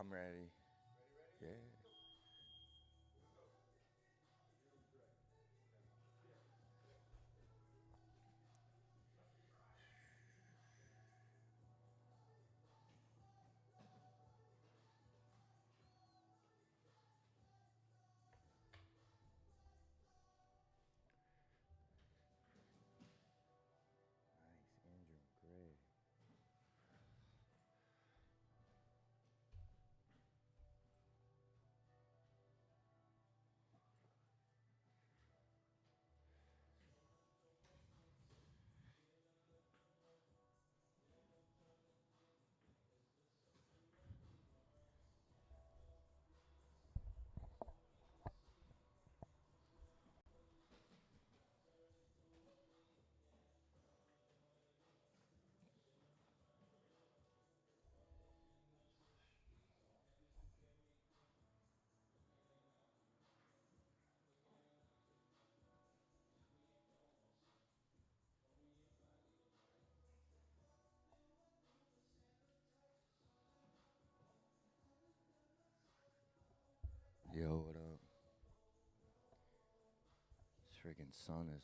I'm ready. Yeah. Nice, Andrew. Great. Yo, what up? This freaking sun is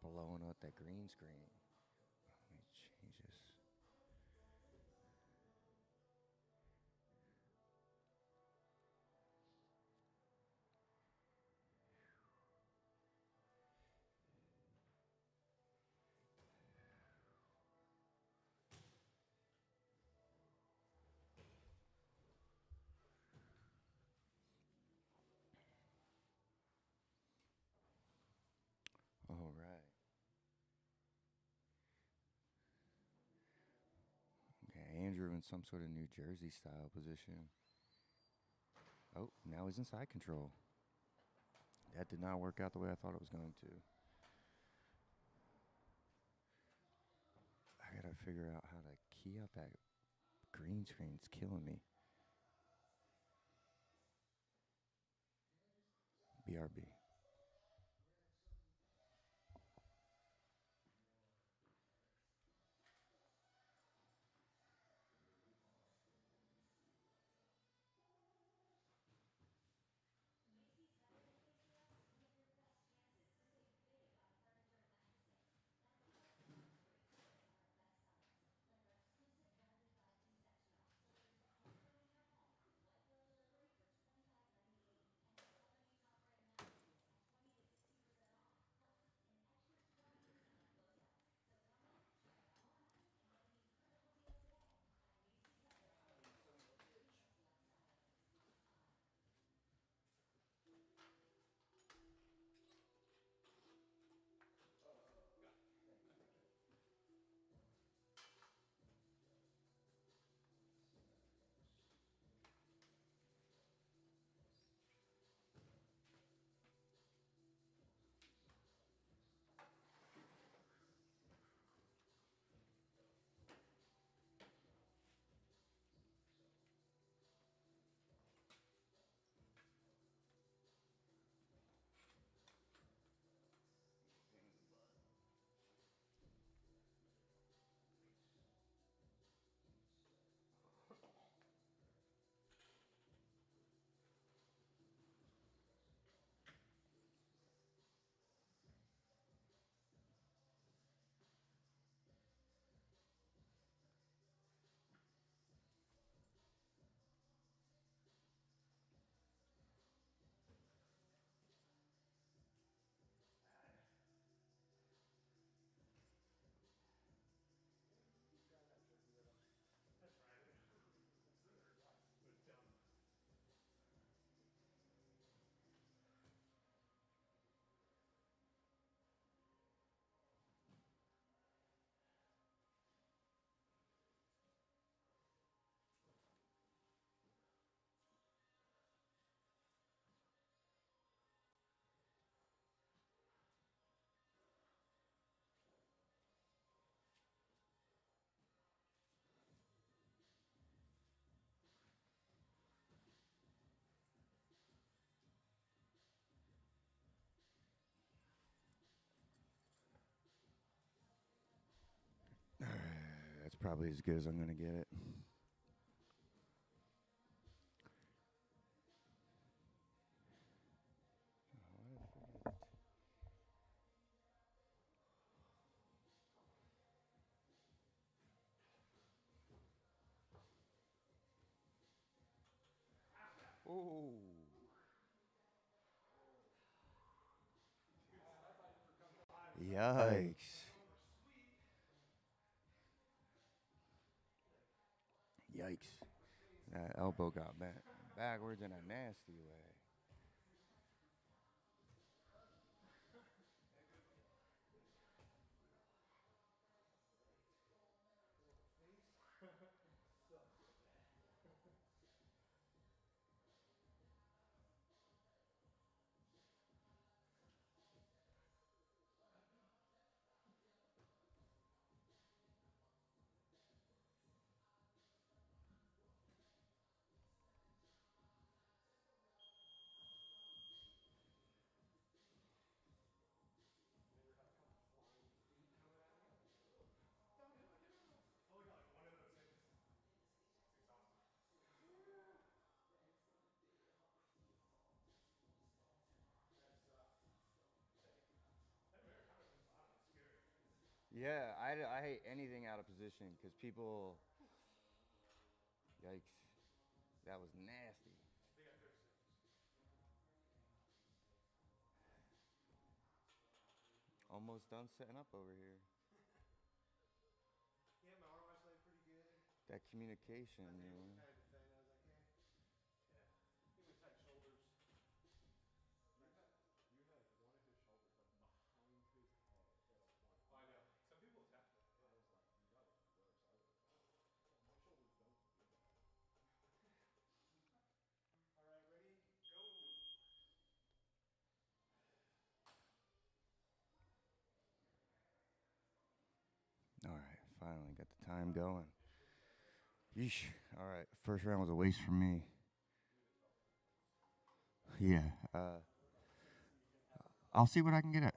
blowing out that green screen. Let me change this. All right. Okay, Andrew in some sort of New Jersey style position. Oh, now he's in side control. That did not work out the way I thought it was going to. I gotta figure out how to key up that green screen. It's killing me. BRB. All right, that's probably as good as I'm gonna get it. Oh. Yikes. Yikes. That elbow got bent backwards in a nasty way. Yeah, I hate anything out of position because people. Yikes. That was nasty. Almost done setting up over here. Yeah, my arm wrestling pretty good. That communication, I was you able to know. kind of defend. I was like, eh, yeah. He went tight shoulders. You had one of his shoulders like behind his head at a point. Oh, I know. Some people attack it. I was like, you got it worse. I would have done it. But my shoulders don't do that. All right, ready? Go. All right, finally got the time going. Yeesh. All right, first round was a waste for me. Yeah. I'll see what I can get at.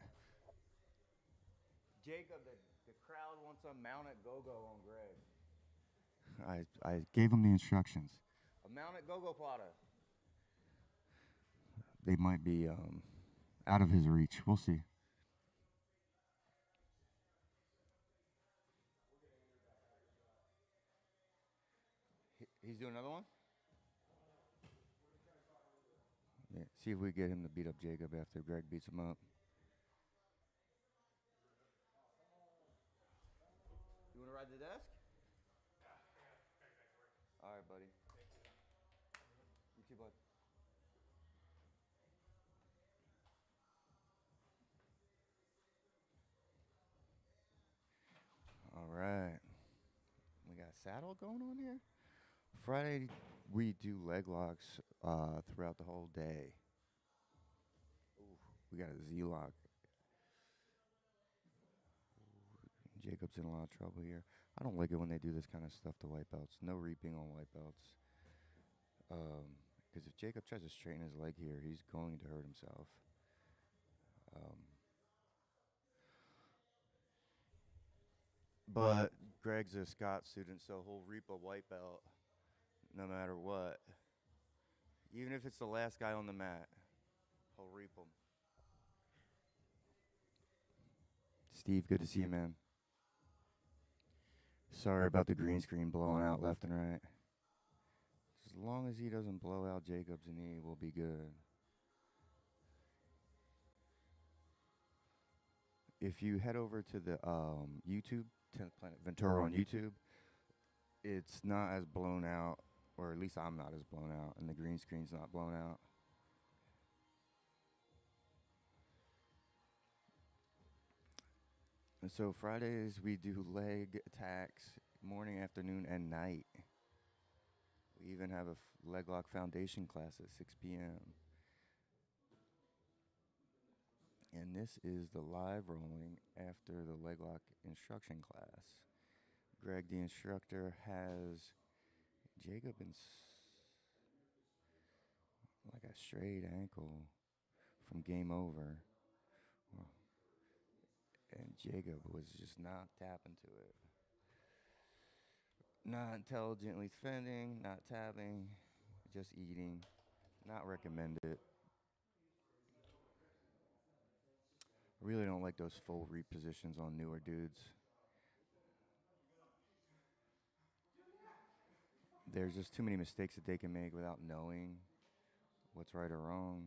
Jacob, the crowd wants a mount at go-go on Greg. I gave him the instructions. A mount at go-go plata. They might be out of his reach. We'll see. He's doing another one? Yeah. See if we get him to beat up Jacob after Greg beats him up. You want to ride the desk? All right, buddy. You too, bud. All right. We got a saddle going on here. Friday, we do leg locks throughout the whole day. Ooh, we got a Z lock. Jacob's in a lot of trouble here. I don't like it when they do this kind of stuff to white belts. No reaping on white belts. Because if Jacob tries to straighten his leg here, he's going to hurt himself. Um, but Greg's a Scott student, so he'll reap a white belt no matter what. Even if it's the last guy on the mat, he'll reap him. Steve, good to see you, man. Sorry about the green screen blowing out left and right. As long as he doesn't blow out Jacob's knee, we'll be good. If you head over to the YouTube, 10th Planet Ventura on YouTube, it's not as blown out, or at least I'm not as blown out, and the green screen's not blown out. And so Fridays we do leg attacks morning, afternoon, and night. We even have a leg lock foundation class at 6 p.m. And this is the live rolling after the leg lock instruction class. Greg, the instructor, has Jacob in like a straight ankle from game over. Well, and Jacob was just not tapping to it. Not intelligently defending, not tapping, just eating. Not recommended. Really don't like those full repositions on newer dudes. There's just too many mistakes that they can make without knowing. what's right or wrong,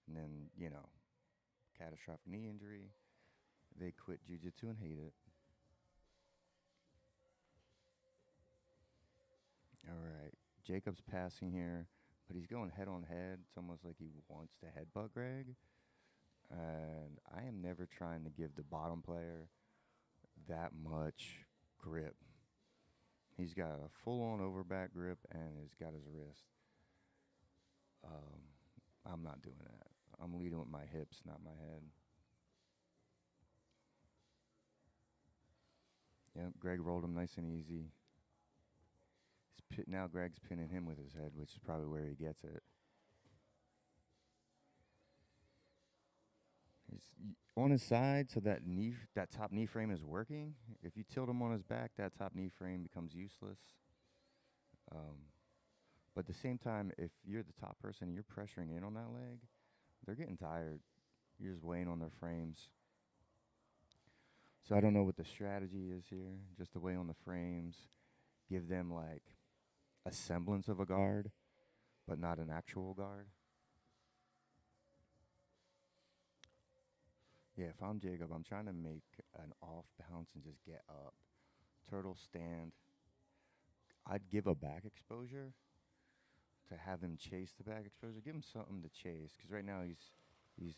and then catastrophic knee injury. They quit jiu-jitsu and hate it. All right, Jacob's passing here, but he's going head on head. It's almost like he wants to headbutt Greg, and I am never trying to give the bottom player that much grip. He's got a full-on overback grip, and he's got his wrist. I'm not doing that. I'm leading with my hips, not my head. Yep, Greg rolled him nice and easy. Now Greg's pinning him with his head, which is probably where he gets it. On his side, so that top knee frame is working. If you tilt him on his back, that top knee frame becomes useless. But at the same time, if you're the top person and you're pressuring in on that leg, they're getting tired. You're just weighing on their frames. So I don't know what the strategy is here. Just to weigh on the frames, give them like a semblance of a guard, but not an actual guard. Yeah, if I'm Jacob, I'm trying to make an off bounce and just get up. Turtle stand. I'd give a back exposure to have him chase the back exposure. Give him something to chase, because right now he's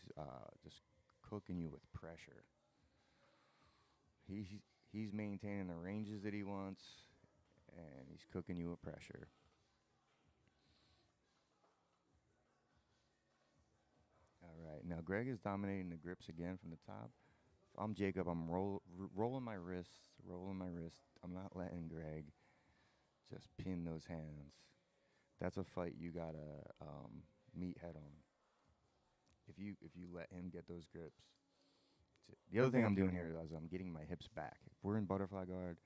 just cooking you with pressure. He's maintaining the ranges that he wants, and he's cooking you with pressure. All right, now Greg is dominating the grips again from the top. If I'm Jacob, I'm rolling my wrist, rolling my wrist. I'm not letting Greg just pin those hands. That's a fight you gotta meet head on. If you let him get those grips. The other thing I'm doing here is I'm getting my hips back. If we're in butterfly guard,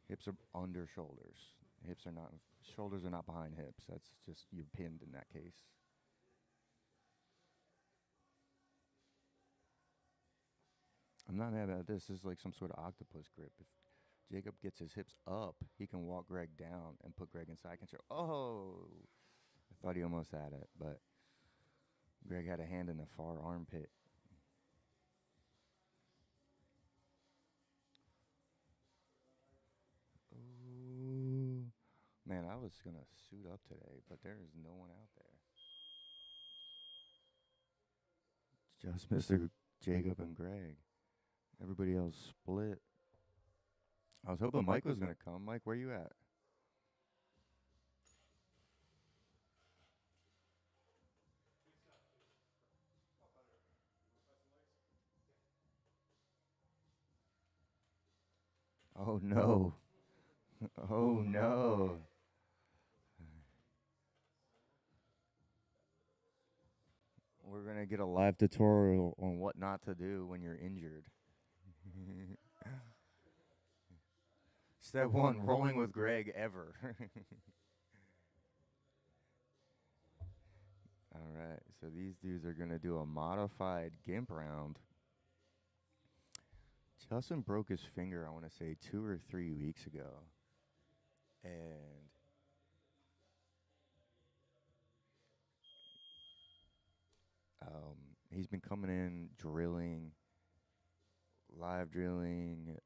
hips are under shoulders. Shoulders are not behind hips. That's just, you're pinned in that case. I'm not mad about this. This is like some sort of octopus grip. If Jacob gets his hips up, he can walk Greg down and put Greg in side control. Oh, I thought he almost had it, but Greg had a hand in the far armpit. Ooh. Man, I was going to suit up today, but there is no one out there. It's just Mr. Jacob and Greg. Everybody else split. I was hoping Mike was going to come. Mike, where you at? Oh, no. Oh, no. We're going to get a live tutorial on what not to do when you're injured. Step one, rolling with Greg ever. All right, so these dudes are going to do a modified gimp round. Justin broke his finger, I want to say, 2 or 3 weeks ago. And he's been coming in, drilling, live drilling,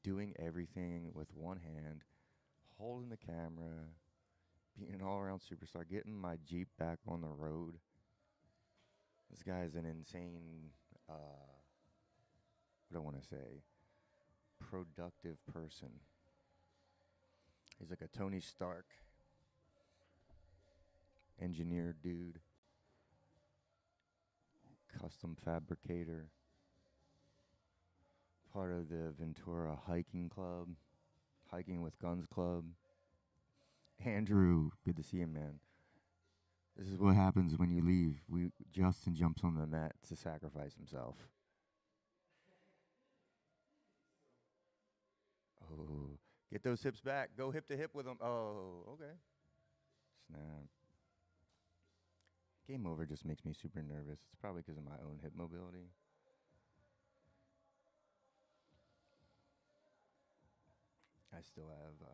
doing everything with one hand, holding the camera, being an all-around superstar, getting my Jeep back on the road. This guy is an insane, what do I want to say, productive person. He's like a Tony Stark engineer dude, custom fabricator, part of the Ventura hiking club, hiking with guns club. Andrew, good to see you, man. This is what happens when you leave. Justin jumps on the mat to sacrifice himself. Oh, get those hips back. Go hip to hip with him. Oh, okay. Snap. Game over just makes me super nervous. It's probably because of my own hip mobility. I still have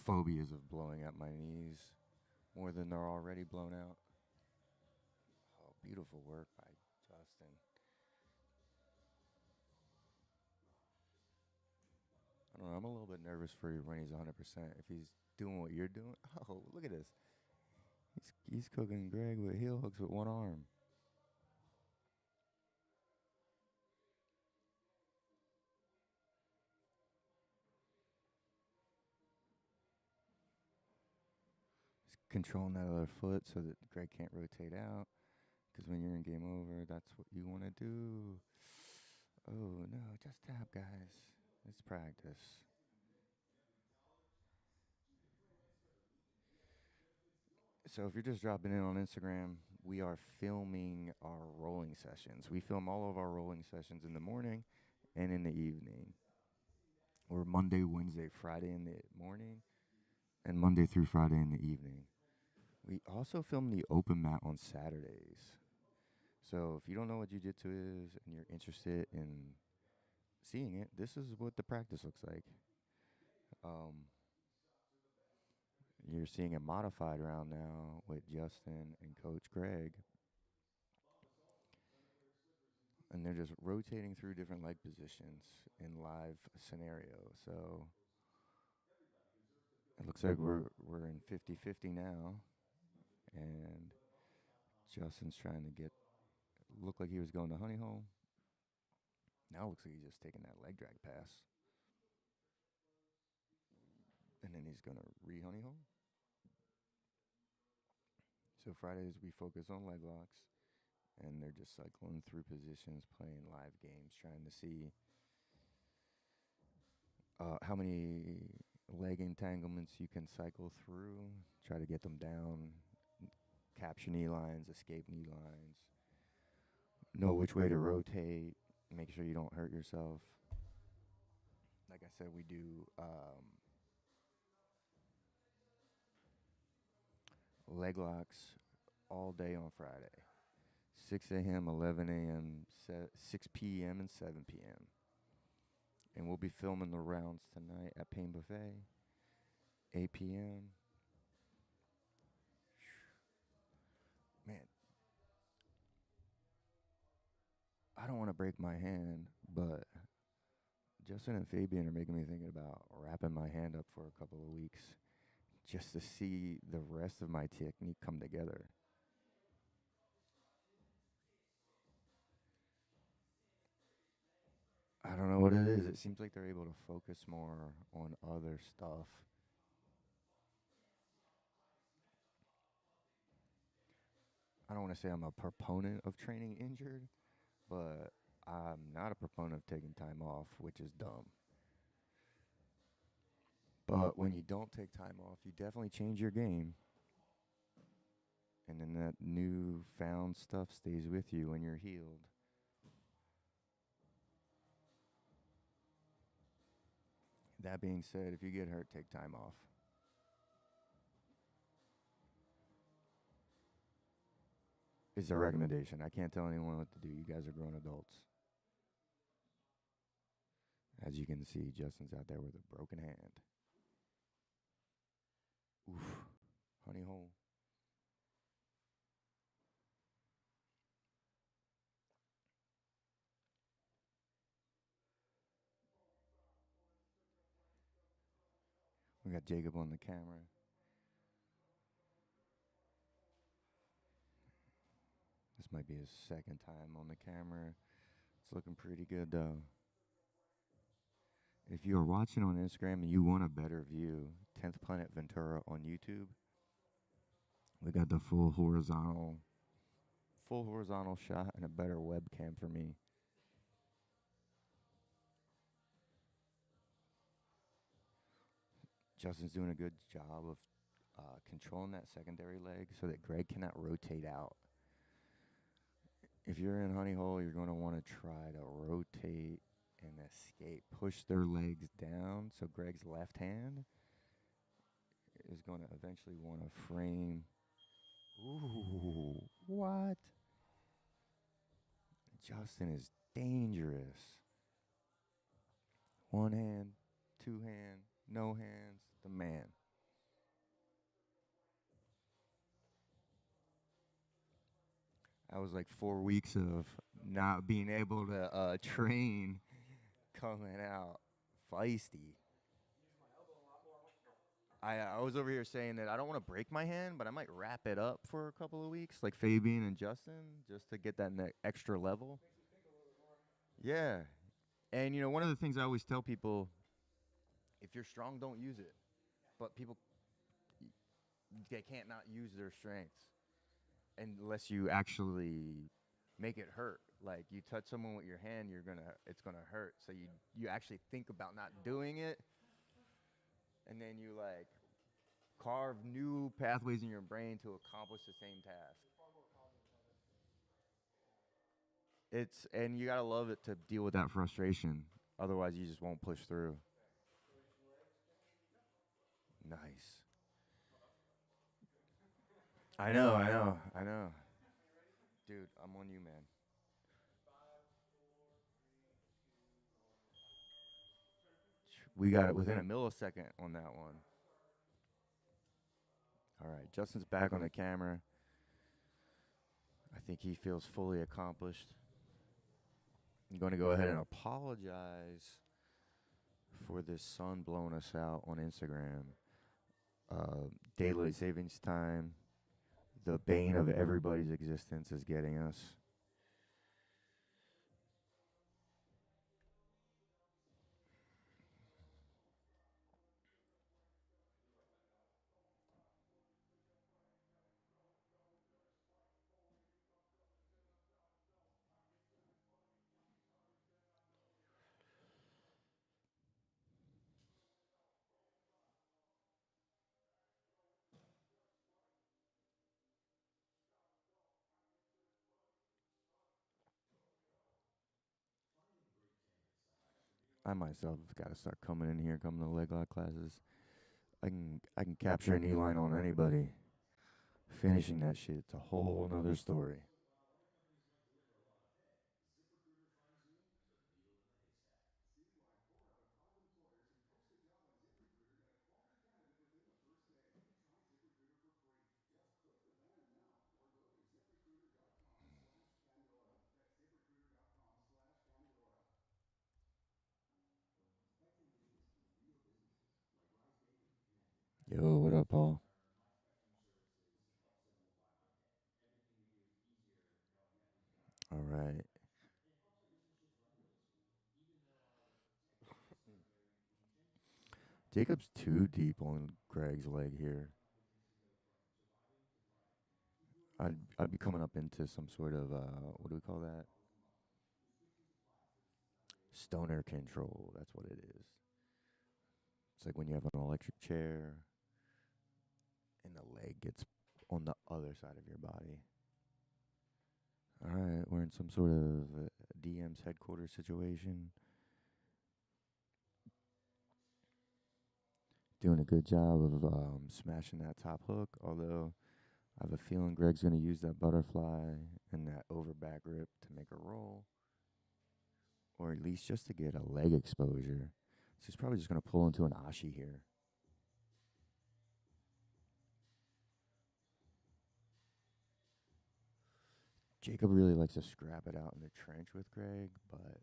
phobias of blowing out my knees. more than they're already blown out. Oh, beautiful work by Justin. I don't know. I'm a little bit nervous for you when he's 100%. If he's doing what you're doing, oh, look at this. He's cooking Greg with heel hooks with one arm. He's controlling that other foot so that Greg can't rotate out. Because when you're in game over, that's what you want to do. Oh, no, just tap, guys. It's practice. So if you're just dropping in on Instagram, we are filming our rolling sessions. We film all of our rolling sessions in the morning and in the evening. Or Monday, Wednesday, Friday in the morning, and Monday through Friday in the evening. We also film the open mat on Saturdays. So if you don't know what jiu-jitsu is and you're interested in seeing it, this is what the practice looks like. You're seeing a modified round now with Justin and Coach Greg. And they're just rotating through different leg positions in live scenario. So it looks like we're in 50-50 now. And Justin's trying to look like he was going to honey hole. Now it looks like he's just taking that leg drag pass. And then he's going to re-honey hole. So Fridays we focus on leg locks. And they're just cycling through positions, playing live games, trying to see how many leg entanglements you can cycle through, try to get them down, capture knee lines, escape knee lines, know which way to rotate, make sure you don't hurt yourself. Like I said, we do leg locks all day on Friday. 6 a.m., 11 a.m., 6 p.m., and 7 p.m. And we'll be filming the rounds tonight at Pain Buffet, 8 p.m. Man, I don't want to break my hand, but Justin and Fabian are making me thinking about wrapping my hand up for a couple of weeks just to see the rest of my technique come together. I don't know what it is. It seems like they're able to focus more on other stuff. I don't want to say I'm a proponent of training injured, but I'm not a proponent of taking time off, which is dumb. But when you don't take time off, you definitely change your game. And then that newfound stuff stays with you when you're healed. That being said, if you get hurt, take time off. It's a recommendation. I can't tell anyone what to do. You guys are grown adults. As you can see, Justin's out there with a broken hand. Oof. Honey hole. We got Jacob on the camera. This might be his second time on the camera. It's looking pretty good, though. If you are watching on Instagram and you want a better view, 10th Planet Ventura on YouTube. We got the full horizontal shot and a better webcam for me. Justin's doing a good job of controlling that secondary leg so that Greg cannot rotate out. If you're in honey hole, you're going to want to try to rotate and escape. Push their legs down so Greg's left hand is going to eventually want to frame. Ooh, what? Justin is dangerous. One hand, two hand, no hands, the man. That was like 4 weeks of not being able to train coming out feisty. Use my elbow a lot more. I'm like, no. I was over here saying that I don't want to break my hand, but I might wrap it up for a couple of weeks, like Fabian and Justin, just to get that extra level. Makes me think a little bit more. Yeah. And, you know, one of the things I always tell people, if you're strong, don't use it. But people, they can't not use their strengths unless you actually make it hurt. Like you touch someone with your hand, it's gonna hurt. So you actually think about not doing it, and then you like carve new pathways in your brain to accomplish the same task. You're far more cognizant of it. And you gotta love it to deal with that frustration. Otherwise, you just won't push through. Switch legs. Nice. I know, I know, I know. Dude, I'm on you, man. 5, 4, 3, 2, 1. We got it within a millisecond on that one. All right, Justin's back on the camera. I think he feels fully accomplished. I'm going to go ahead and apologize for this sun blowing us out on Instagram. Daylight savings time, the bane of everybody's existence, is getting us. I myself have got to start coming in here, coming to leg lock classes. I can capture an E-line on anybody. Finishing that shit, it's a whole nother story. Yo, what up, Paul? All right. Jacob's too deep on Greg's leg here. I'd be coming up into some sort of what do we call that? Stoner control. That's what it is. It's like when you have an electric chair and the leg gets on the other side of your body. All right, we're in some sort of DM's headquarters situation. Doing a good job of smashing that top hook, although I have a feeling Greg's going to use that butterfly and that over back rip to make a roll, or at least just to get a leg exposure. So he's probably just going to pull into an ashi here. Jacob really likes to scrap it out in the trench with Greg, but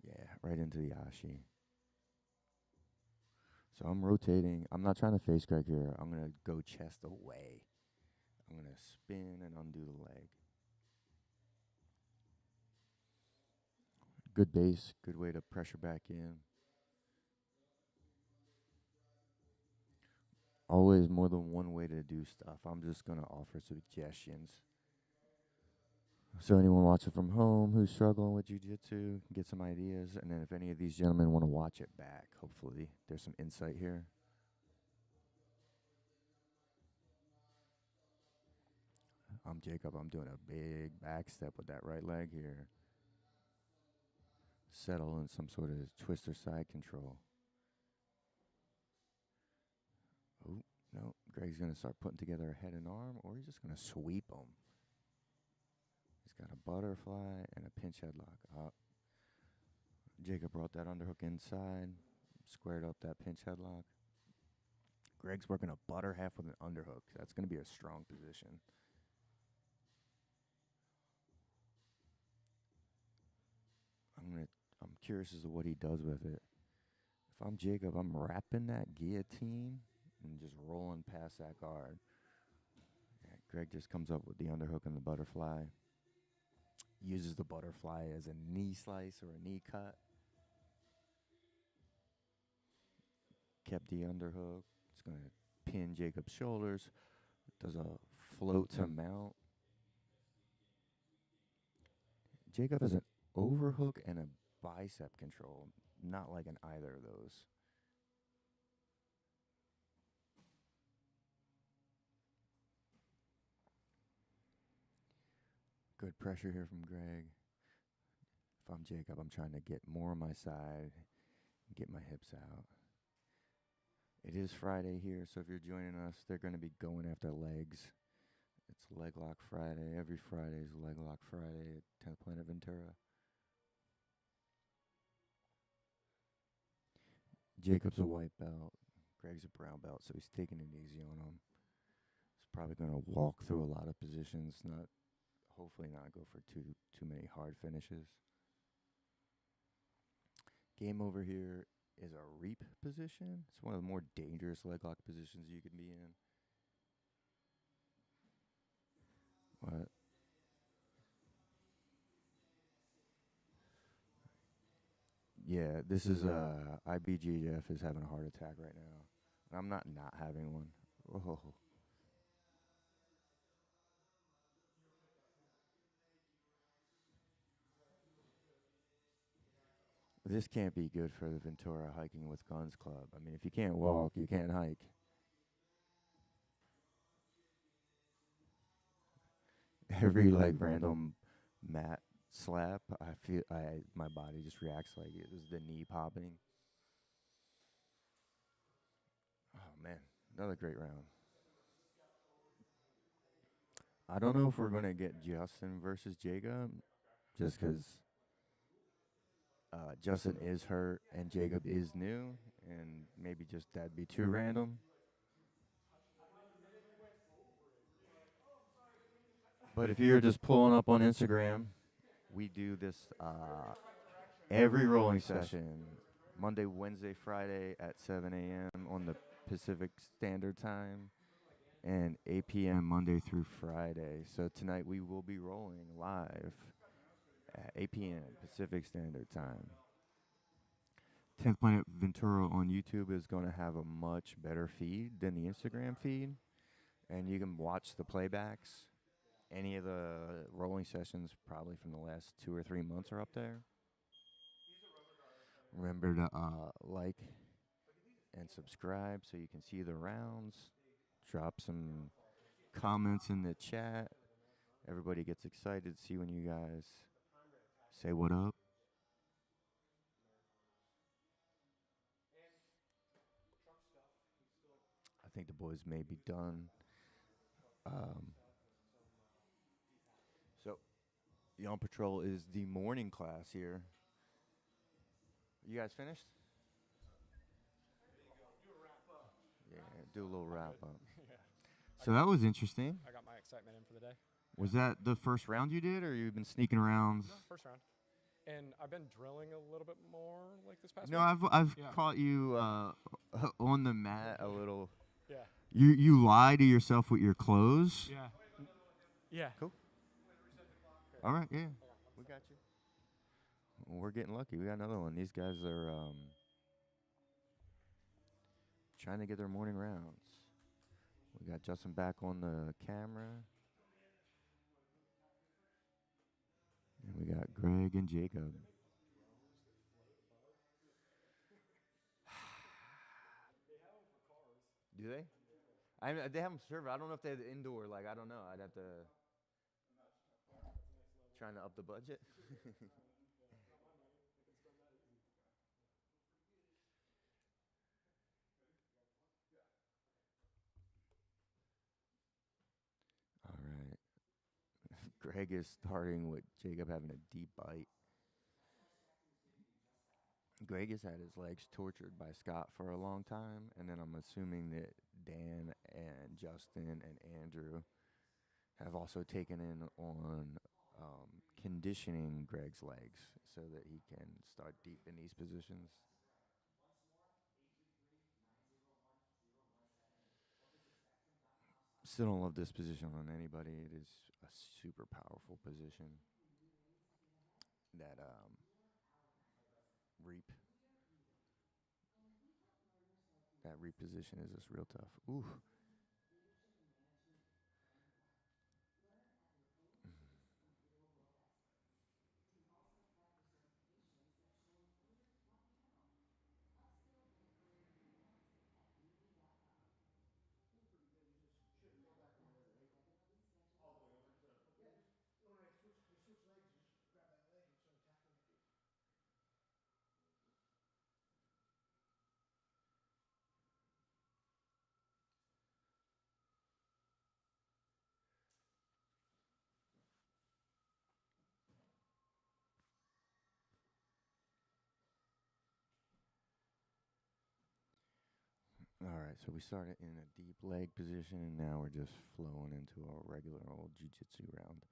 yeah, right into the ashi. So I'm rotating. I'm not trying to face Greg here. I'm going to go chest away. I'm going to spin and undo the leg. Good base, good way to pressure back in. Always more than one way to do stuff. I'm just going to offer suggestions. So anyone watching from home who's struggling with jiu-jitsu can get some ideas. And then if any of these gentlemen want to watch it back, hopefully there's some insight here. I'm Jacob. I'm doing a big back step with that right leg here. Settle in some sort of twister side control. Oh, no. Greg's going to start putting together a head and arm, or he's just going to sweep him. He's got a butterfly and a pinch headlock up. Jacob brought that underhook inside, squared up that pinch headlock. Greg's working a butter half with an underhook. That's going to be a strong position. I'm curious as to what he does with it. If I'm Jacob, I'm wrapping that guillotine and just rolling past that guard. Yeah, Greg just comes up with the underhook and the butterfly. Uses the butterfly as a knee slice or a knee cut. Kept the underhook. It's going to pin Jacob's shoulders. Does a float to mount. Jacob has an overhook and a bicep control. Not like in either of those. Good pressure here from Greg. If I'm Jacob, I'm trying to get more on my side, get my hips out. It is Friday here, so if you're joining us, they're going to be going after legs. It's Leg Lock Friday. Every Friday is Leg Lock Friday at 10th Planet Ventura. Jacob's a white belt. Greg's a brown belt, so he's taking it easy on him. He's probably going to walk through a lot of positions, hopefully not go for too many hard finishes. Game over here is a reap position. It's one of the more dangerous leg lock positions you can be in. What? Yeah, this is IBGF is having a heart attack right now. And I'm not having one. Oh. This can't be good for the Ventura Hiking with Guns Club. I mean, if you can't walk, you can't hike. Every like random mat slap, I feel my body just reacts like it was the knee popping. Oh man, another great round. I don't know if we're gonna get Justin versus Jacob, just because Justin is hurt and Jacob is new, and maybe just that'd be too random. But if you're just pulling up on Instagram, we do this every rolling session, Monday, Wednesday, Friday at 7 a.m. on the Pacific Standard Time, and 8 p.m. Monday through Friday. So tonight we will be rolling live at 8 p.m. Pacific Standard Time. 10th Planet Ventura on YouTube is going to have a much better feed than the Instagram feed, and you can watch the playbacks. Any of the rolling sessions, probably from the last 2 or 3 months, are up there. Remember to like and subscribe so you can see the rounds. Drop some comments in the chat. Everybody gets excited to see when you guys say what up. I think the boys may be done. So, Yawn Patrol is the morning class here. You guys finished? Yeah, do a little wrap up. Yeah. So that was interesting. I got my excitement in for the day. Was that the first round you did, or you've been sneaking around? No, first round. And I've been drilling a little bit more like this past No, week. I've Yeah. caught you on the mat a little. Yeah. You lie to yourself with your clothes. Yeah. Yeah. Cool. All right, yeah, we got you. Well, we're getting lucky. We got another one. These guys are trying to get their morning rounds. We got Justin back on the camera. And we got Greg and Jacob. Do they? They have them served. I don't know if they have the indoor. Like, I don't know. I'd have to. Trying to up the budget. All right. Greg is starting with Jacob having a deep bite. Greg has had his legs tortured by Scott for a long time, and then I'm assuming that Dan and Justin and Andrew have also taken in on conditioning Greg's legs so that he can start deep in these positions. Still don't love this position on anybody. It is a super powerful position. That reap. That reap position is just real tough. Ooh. Pretty good. You just shouldn't go back over there, right? All the way over instead of putting. Yeah, just when I switch legs, just grab that leg and start attacking it. All right, so we started in a deep leg position, and now we're just flowing into a regular old jiu-jitsu round.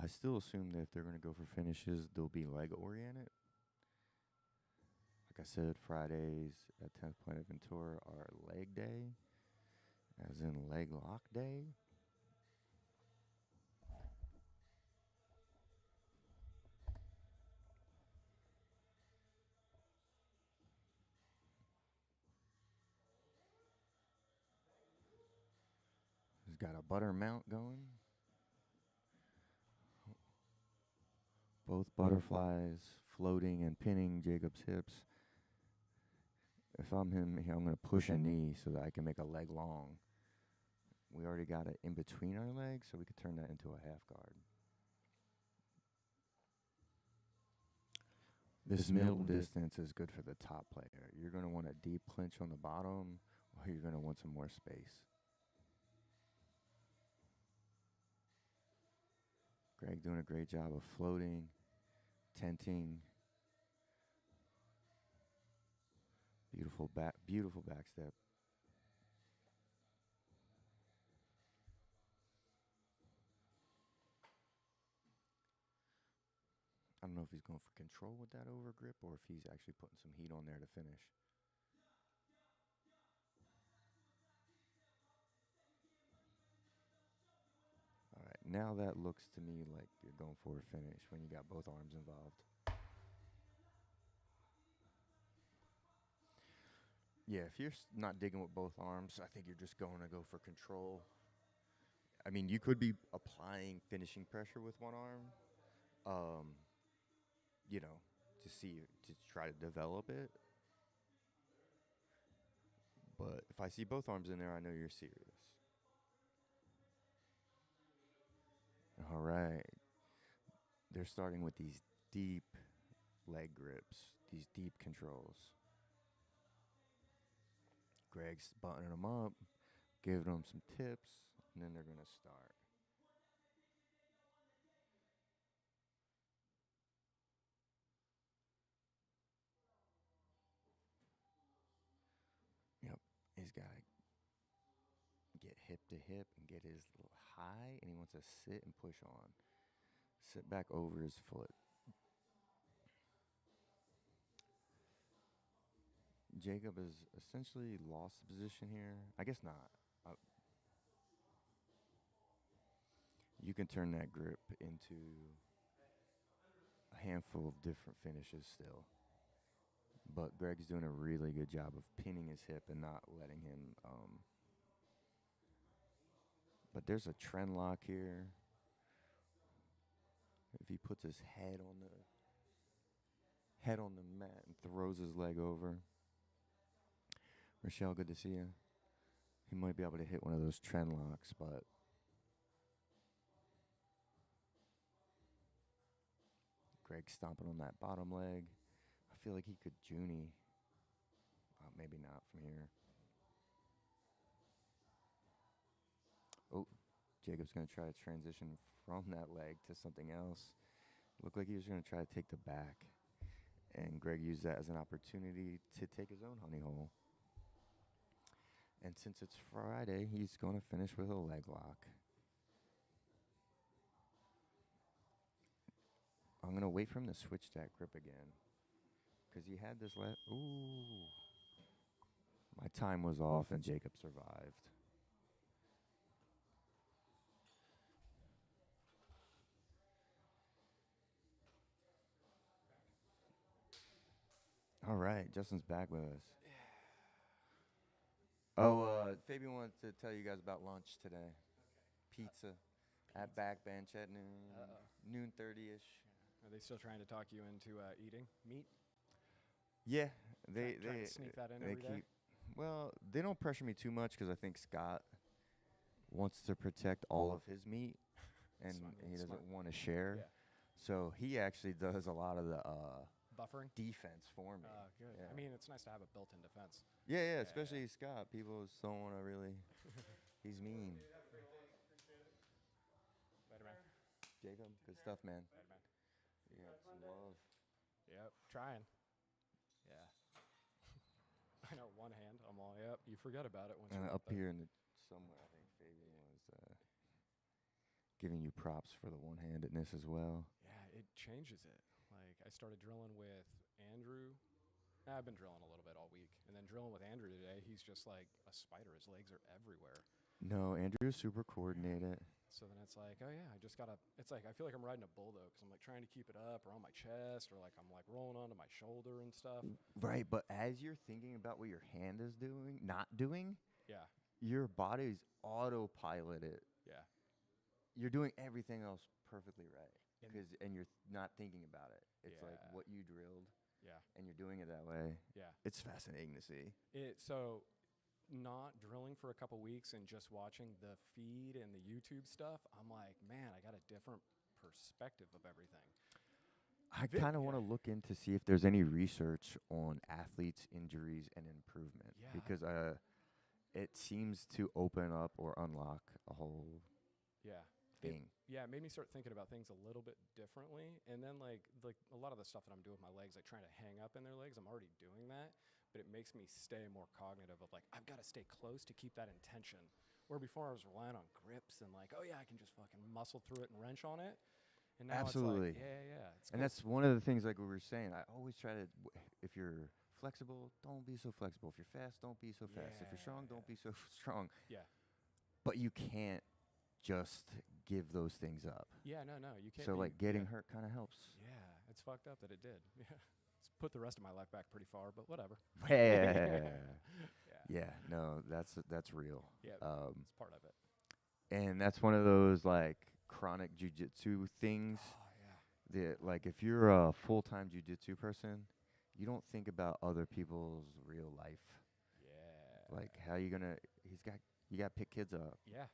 I still assume that if they're going to go for finishes, they'll be leg oriented. Like I said, Fridays at 10th Planet Ventura are leg day, as in leg lock day. He's got a butter mount going. Both butterflies floating and pinning Jacob's hips. If I'm him, I'm going to push a knee so that I can make a leg long. We already got it in between our legs, so we could turn that into a half guard. This middle distance is good for the top player. You're going to want a deep clinch on the bottom, or you're going to want some more space. Greg doing a great job of floating, tenting. Beautiful back step. I don't know if he's going for control with that over grip or if he's actually putting some heat on there to finish. All right, now that looks to me like you're going for a finish when you got both arms involved. Yeah, if you're not digging with both arms, I think you're just going to go for control. I mean, you could be applying finishing pressure with one arm, um, to see, to try to develop it. But if I see both arms in there, I know you're serious. All right. They're starting with these deep leg grips, these deep controls. Greg's buttoning them up, giving them some tips, and then they're going to start. Yep. He's got to get hip to hip and get his little high, and he wants to sit and push on. Sit back over his foot. Jacob has essentially lost the position here. I guess not. You can turn that grip into a handful of different finishes still. But Greg's doing a really good job of pinning his hip and not letting him. But there's a trend lock here. If he puts his head on the mat and throws his leg over. Rochelle, good to see you. He might be able to hit one of those trend locks, but Greg stomping on that bottom leg. I feel like he could Junie. Maybe not from here. Oh, Jacob's going to try to transition from that leg to something else. Looked like he was going to try to take the back. And Greg used that as an opportunity to take his own honey hole. And since it's Friday, he's going to finish with a leg lock. I'm gonna wait for him to switch that grip again, cause he had this last. Ooh, my time was off, and Jacob survived. All right, Justin's back with us. Oh, Fabian wanted to tell you guys about lunch today. Pizza at Back Bench at noon, noon 30ish. Are they still trying to talk you into eating meat? Yeah, Trying to sneak that in they every day? keep. Well, they don't pressure me too much because I think Scott wants to protect all of his meat, and Smart, he smart. doesn't want to share. Yeah. So he actually does a lot of the Buffering? defense for me. Good. Yeah. I mean, it's nice to have a built-in defense. Yeah, especially Scott. People just don't want to really. He's mean. Later, man. Jacob, good stuff, man. Later, man. You got some love. Yep, trying. Yeah. I know, one hand, I'm all, yep, you forget about it once And you're up there. here in the somewhere, I think Fabian was giving you props for the one-handedness as well. Yeah, it changes it. Like, I started drilling with Andrew. I've been drilling a little bit all week. And then drilling with Andrew today, he's just like a spider. His legs are everywhere. No, Andrew's super coordinated. So then it's like, oh yeah, I just gotta, it's like, I feel like I'm riding a bull though, because I'm like trying to keep it up or on my chest or like I'm like rolling onto my shoulder and stuff. Right, but as you're thinking about what your hand is doing, not doing, Yeah, your body's autopiloted. yeah. You're doing everything else perfectly right. And- And you're not thinking about it. It's like Yeah. what you drilled, Yeah, and you're doing it that way. yeah. It's fascinating to see. So not drilling for a couple weeks and just watching the feed and the YouTube stuff, I'm like, man, I got a different perspective of everything. I kind of want to look in to see if there's any research on athletes' injuries and improvement. Yeah. Because it seems to open up or unlock a whole Yeah. thing. Yeah, it made me start thinking about things a little bit differently. And then like a lot of the stuff that I'm doing with my legs, like trying to hang up in their legs, I'm already doing that. But it makes me stay more cognitive of like, I've got to stay close to keep that intention. Where before I was relying on grips and like, oh yeah, I can just fucking muscle through it and wrench on it. And now Absolutely. it's like, yeah. It's And that's one of the things, like we were saying, I always try to, if you're flexible, don't be so flexible. If you're fast, don't be so fast. If you're strong, don't be so strong. Yeah. But you can't just give those things up. Yeah, no, you can't. So, like, getting yeah. hurt kind of helps. Yeah, it's fucked up that it did. Yeah. It's put the rest of my life back pretty far, but whatever. Yeah, no, that's real. Yeah, it's part of it. And that's one of those, like, chronic jujitsu things. Oh, yeah. That, like, if you're a full-time jujitsu person, you don't think about other people's real life. Yeah. Like, how you gonna? You got to pick kids up. Yeah.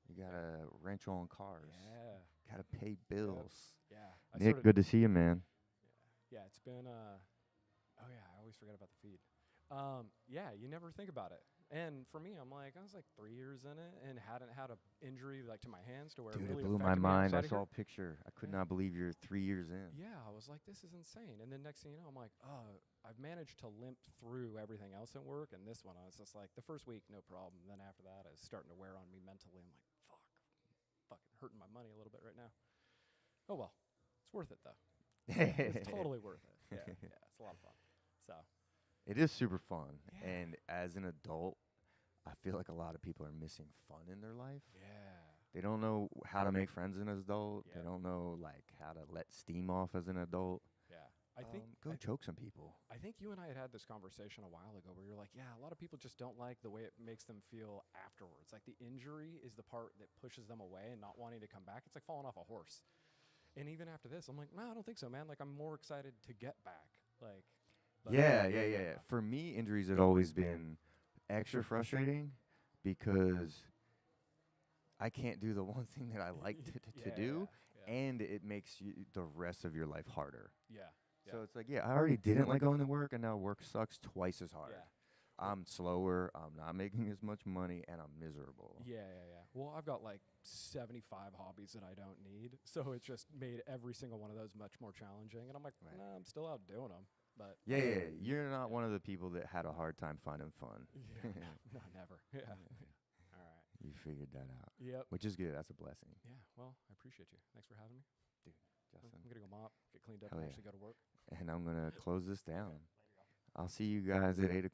You gotta wrench on cars. Yeah. Gotta pay bills. Yeah. Nick, good to see you, man. Yeah, it's been oh yeah, I always forget about the feed. Yeah, you never think about it. And for me, I'm like, I was like 3 years in it and hadn't had a injury like to my hands to where Dude, it really it blew my affected me mind. I outside of saw here. a picture. I could Yeah. not believe you're 3 years in. Yeah, I was like, this is insane. And then next thing you know, I'm like, I've managed to limp through everything else at work. And this one, I was just like, the first week, no problem. Then after that, it's starting to wear on me mentally. I'm like, fucking hurting my money a little bit right now. Oh, well, it's worth it, though. It's totally worth it. Yeah, it's a lot of fun. So. It is super fun. Yeah. And as an adult, I feel like a lot of people are missing fun in their life. Yeah. They don't know how to make friends as an adult. Yeah. They don't know, like, how to let steam off as an adult. Yeah. I think Go choke some people. I think you and I had this conversation a while ago where you're like, yeah, a lot of people just don't like the way it makes them feel afterwards. Like the injury is the part that pushes them away and not wanting to come back. It's like falling off a horse. And even after this, I'm like, no, I don't think so, man. Like I'm more excited to get back. Like, Yeah. For me, injuries have always been extra frustrating because I can't do the one thing that I like to do, Yeah. and it makes the rest of your life harder. Yeah. So it's like, I already didn't like going to work, and now work sucks twice as hard. Yeah. I'm slower, I'm not making as much money, and I'm miserable. Yeah. Well, I've got like 75 hobbies that I don't need. So it's just made every single one of those much more challenging. And I'm like, Right. nah, I'm still out doing them. But Yeah. You're not one of the people that had a hard time finding fun. yeah, no, never. Yeah. All right. You figured that out, Yep. which is good. That's a blessing, Yeah. Well, I appreciate you. Thanks for having me. Justin. I'm gonna go mop, get cleaned up, Hell and yeah. actually go to work. And I'm gonna close this down. I'll see you guys at 8 o'clock.